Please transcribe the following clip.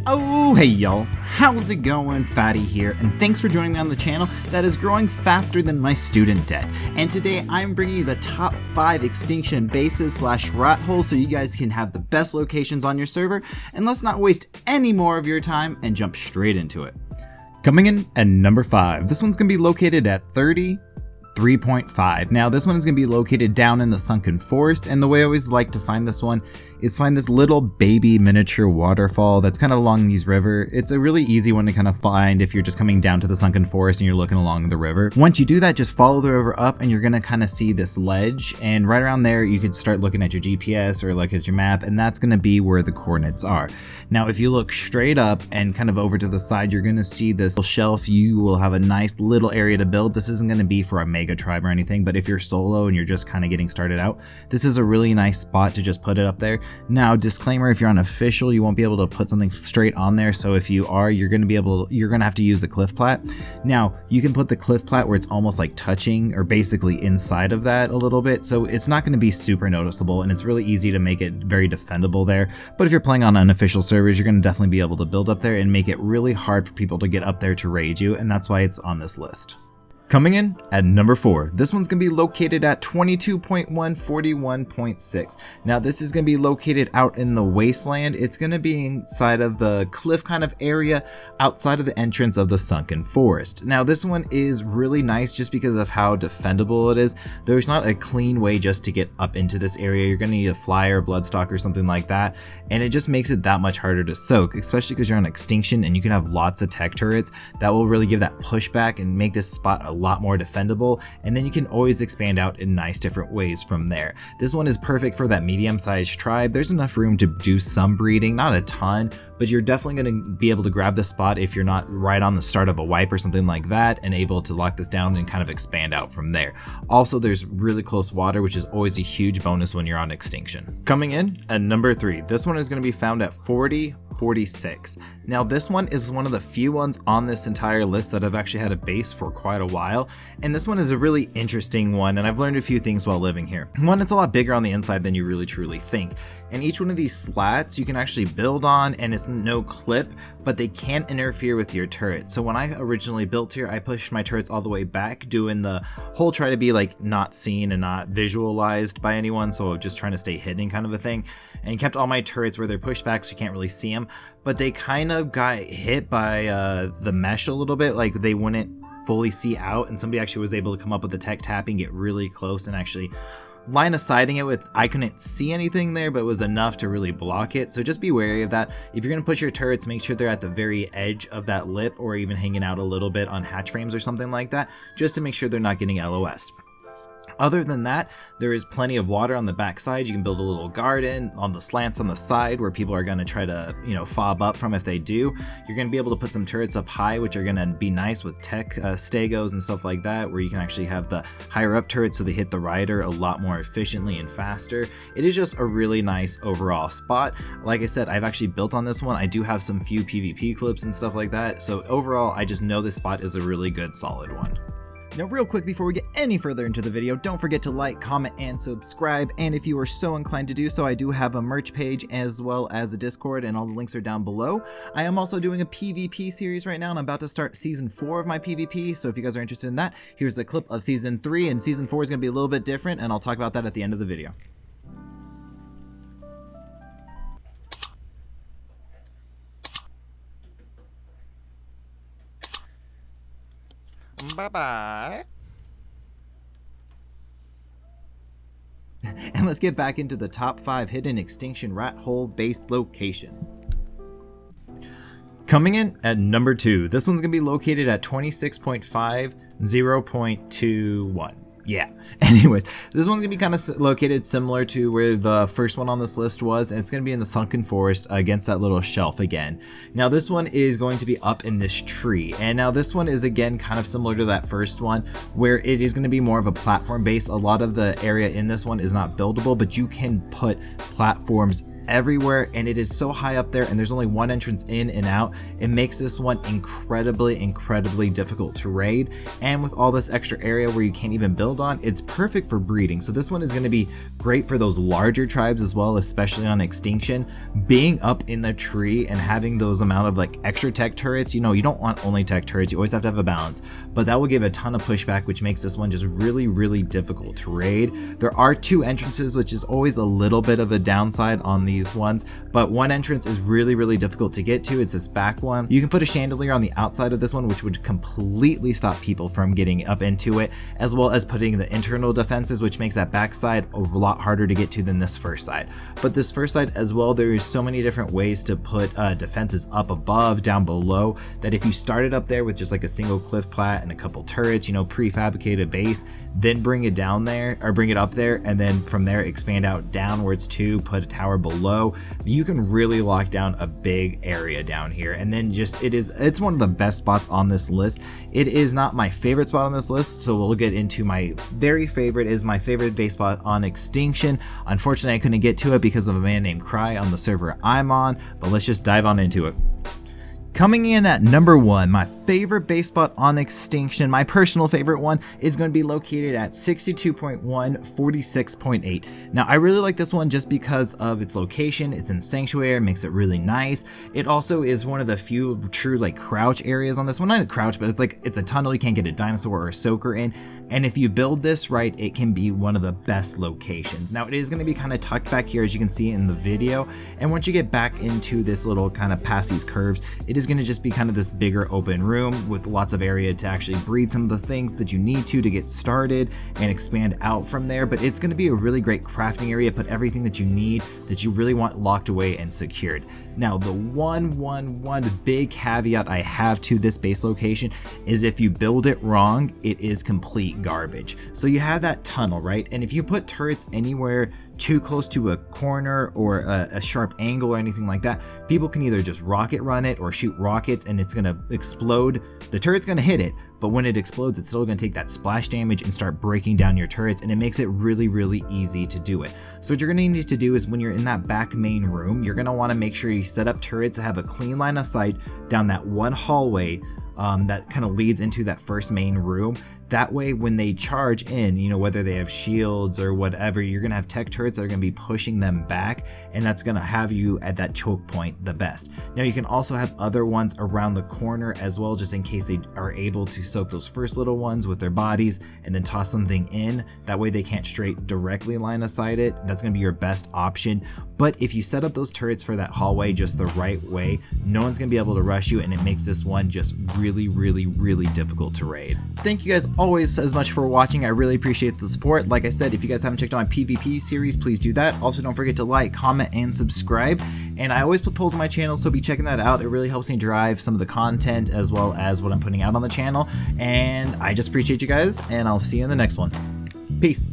Oh, hey y'all, how's it going? Fatty here, and thanks for joining me on the channel that is growing faster than my student debt. And today I'm bringing you the top 5 extinction bases / rat holes so you guys can have the best locations on your server, and let's not waste any more of your time and jump straight into it. Coming in at number 5, this one's going to be located at 33.5. Now this one is going to be located down in the sunken forest, and the way I always like to find this one is find this little baby miniature waterfall that's kind of along these river. It's a really easy one to kind of find if you're just coming down to the sunken forest and you're looking along the river. Once you do that, just follow the river up and you're going to kind of see this ledge, and right around there you could start looking at your GPS or look at your map, and that's going to be where the coordinates are. Now if you look straight up and kind of over to the side, you're going to see this shelf. You will have a nice little area to build. This isn't going to be for a mega tribe or anything, but if you're solo and you're just kind of getting started out, this is a really nice spot to just put it up there. Now disclaimer, if you're unofficial, you won't be able to put something straight on there, so if you are, you're going to have to use the cliff plat. Now you can put the cliff plat where it's almost like touching or basically inside of that a little bit, so it's not going to be super noticeable, and it's really easy to make it very defendable there. But if you're playing on unofficial servers, you're going to definitely be able to build up there and make it really hard for people to get up there to raid you, and that's why it's on this list. Coming in at number 4, this one's going to be located at 22.141.6. Now this is going to be located out in the wasteland. It's going to be inside of the cliff kind of area outside of the entrance of the sunken forest. Now this one is really nice just because of how defendable it is. There's not a clean way just to get up into this area. You're going to need a flyer, bloodstock, or something like that, and it just makes it that much harder to soak, especially because you're on extinction and you can have lots of tech turrets that will really give that pushback and make this spot a lot more defendable, and then you can always expand out in nice different ways from there. This one is perfect for that medium-sized tribe. There's enough room to do some breeding, not a ton, but you're definitely going to be able to grab this spot if you're not right on the start of a wipe or something like that, and able to lock this down and kind of expand out from there. Also, there's really close water, which is always a huge bonus when you're on extinction. Coming in at number 3, this one is going to be found at 40.46. Now this one is one of the few ones on this entire list that I've actually had a base for quite a while, and this one is a really interesting one, and I've learned a few things while living here. One, it's a lot bigger on the inside than you really truly think, and each one of these slats you can actually build on, and it's no clip, but they can't interfere with your turret. So when I originally built here, I pushed my turrets all the way back, doing the whole try to be like not seen and not visualized by anyone, so just trying to stay hidden kind of a thing, and kept all my turrets where they're pushed back so you can't really see them, but they kind of got hit by the mesh a little bit, like they wouldn't fully see out, and somebody actually was able to come up with the tech tapping, get really close, and actually line of sighting it with, I couldn't see anything there, but it was enough to really block it. So just be wary of that. If you're going to push your turrets, make sure they're at the very edge of that lip, or even hanging out a little bit on hatch frames or something like that, just to make sure they're not getting LOS. Other than that, there is plenty of water on the backside. You can build a little garden on the slants on the side where people are going to try to, fob up from if they do. You're going to be able to put some turrets up high, which are going to be nice with tech stegos and stuff like that, where you can actually have the higher up turrets so they hit the rider a lot more efficiently and faster. It is just a really nice overall spot. Like I said, I've actually built on this one. I do have some few PvP clips and stuff like that. So overall, I just know this spot is a really good, solid one. Now real quick before we get any further into the video, don't forget to like, comment, and subscribe, and if you are so inclined to do so, I do have a merch page as well as a Discord, and all the links are down below. I am also doing a PvP series right now, and I'm about to start Season 4 of my PvP, so if you guys are interested in that, here's the clip of Season 3, and Season 4 is going to be a little bit different, and I'll talk about that at the end of the video. Bye-bye. And let's get back into the top 5 hidden extinction rat hole base locations. Coming in at number 2, this one's going to be located at 26.50.21. Yeah, anyways, this one's gonna be kind of located similar to where the first one on this list was, and it's gonna be in the sunken forest against that little shelf again. Now this one is going to be up in this tree, and now this one is again kind of similar to that first one, where it is gonna be more of a platform base. A lot of the area in this one is not buildable, but you can put platforms everywhere, and it is so high up there, and there's only one entrance in and out. It makes this one incredibly difficult to raid, and with all this extra area where you can't even build on, it's perfect for breeding. So this one is going to be great for those larger tribes as well, especially on Extinction. Being up in the tree and having those amount of like extra tech turrets, you know, you don't want only tech turrets, you always have to have a balance, but that will give a ton of pushback, which makes this one just really difficult to raid. There are 2 entrances, which is always a little bit of a downside on these ones, but one entrance is really difficult to get to. It's this back one. You can put a chandelier on the outside of this one, which would completely stop people from getting up into it, as well as putting the internal defenses, which makes that back side a lot harder to get to than this first side. But this first side as well, there is so many different ways to put defenses up above, down below, that if you started up there with just like a single cliff plat and a couple turrets, you know, prefabricated base, then bring it down there, or bring it up there, and then from there expand out downwards to put a tower below, you can really lock down a big area down here. And then just it's one of the best spots on this list. It is not my favorite spot on this list, so we'll get into my very favorite. Is my favorite base spot on Extinction. Unfortunately, I couldn't get to it because of a man named Cry on the server I'm on, but let's just dive on into it. Coming in at number 1, my favorite base spot on Extinction, my personal favorite one, is going to be located at 62.1, 46.8. Now, I really like this one just because of its location. It's in Sanctuary, makes it really nice. It also is one of the few true like crouch areas on this one. Not a crouch, but it's a tunnel you can't get a dinosaur or a soaker in. And if you build this right, it can be one of the best locations. Now, it is going to be kind of tucked back here, as you can see in the video. And once you get back into this little kind of past these curves, it is going to just be kind of this bigger open room with lots of area to actually breed some of the things that you need to get started and expand out from there. But it's going to be a really great crafting area, put everything that you need, that you really want locked away and secured. Now, the one big caveat I have to this base location is if you build it wrong, it is complete garbage. So you have that tunnel, right? And if you put turrets anywhere too close to a corner or a sharp angle or anything like that, people can either just rocket run it or shoot rockets and it's going to explode. The turret's going to hit it, but when it explodes, it's still going to take that splash damage and start breaking down your turrets, and it makes it really easy to do it. So what you're going to need to do is when you're in that back main room, you're going to want to make sure you set up turrets that have a clean line of sight down that one hallway that kind of leads into that first main room. That way, when they charge in, you know, whether they have shields or whatever, you're going to have tech turrets that are going to be pushing them back, and that's going to have you at that choke point the best. Now, you can also have other ones around the corner as well, just in case they are able to soak those first little ones with their bodies and then toss something in. That way, they can't straight directly line of sight it. That's going to be your best option. But if you set up those turrets for that hallway just the right way, no one's going to be able to rush you, and it makes this one just really difficult to raid. Thank you guys always as much for watching. I really appreciate the support. Like I said, if you guys haven't checked out my PvP series, please do that. Also, don't forget to like, comment, and subscribe. And I always put polls on my channel, so be checking that out. It really helps me drive some of the content as well as what I'm putting out on the channel. And I just appreciate you guys, and I'll see you in the next one. Peace.